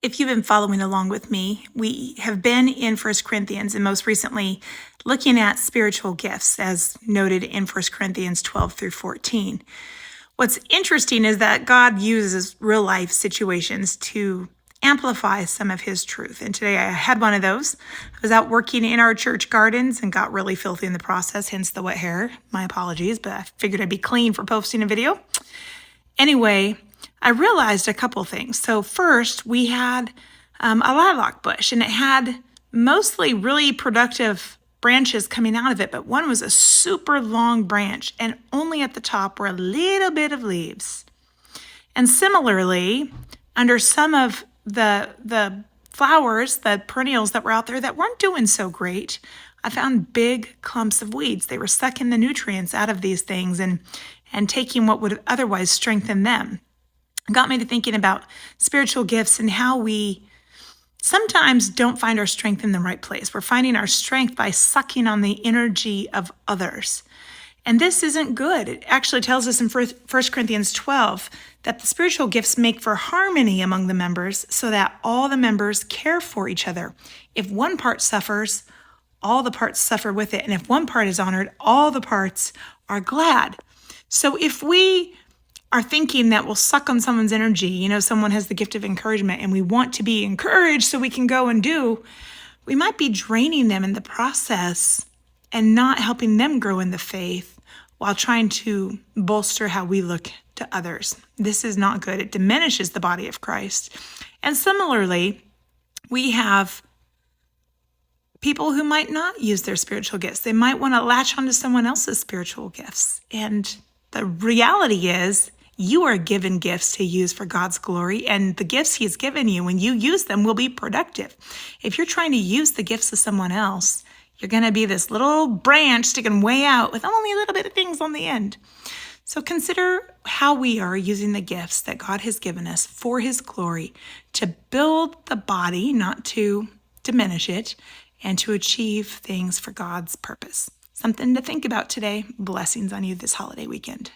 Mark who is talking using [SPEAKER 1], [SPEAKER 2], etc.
[SPEAKER 1] If you've been following along with me, we have been in First Corinthians and most recently looking at spiritual gifts as noted in First Corinthians 12 through 14. What's interesting is that God uses real life situations to amplify some of his truth. And today I had one of those. I was out working in our church gardens and got really filthy in the process, hence the wet hair. My apologies, but I figured I'd be clean for posting a video. Anyway, I realized a couple things. So first, we had a lilac bush, and it had mostly really productive branches coming out of it, but one was a super long branch, and only at the top were a little bit of leaves. And similarly, under some of the flowers, the perennials that were out there that weren't doing so great, I found big clumps of weeds. They were sucking the nutrients out of these things and taking what would otherwise strengthen them. It got me to thinking about spiritual gifts and how we sometimes don't find our strength in the right place. We're finding our strength by sucking on the energy of others. And this isn't good. It actually tells us in 1 Corinthians 12 that the spiritual gifts make for harmony among the members so that all the members care for each other. If one part suffers, all the parts suffer with it. And if one part is honored, all the parts are glad. So if we are thinking that we'll suck on someone's energy, someone has the gift of encouragement and we want to be encouraged so we can go and do, we might be draining them in the process and not helping them grow in the faith while trying to bolster how we look to others. This is not good. It diminishes the body of Christ. And similarly, we have people who might not use their spiritual gifts. They might want to latch onto someone else's spiritual gifts. And the reality is, you are given gifts to use for God's glory, and the gifts he's given you, when you use them, will be productive. If you're trying to use the gifts of someone else, you're going to be this little branch sticking way out with only a little bit of things on the end. So consider how we are using the gifts that God has given us for his glory to build the body, not to diminish it, and to achieve things for God's purpose. Something to think about today. Blessings on you this holiday weekend.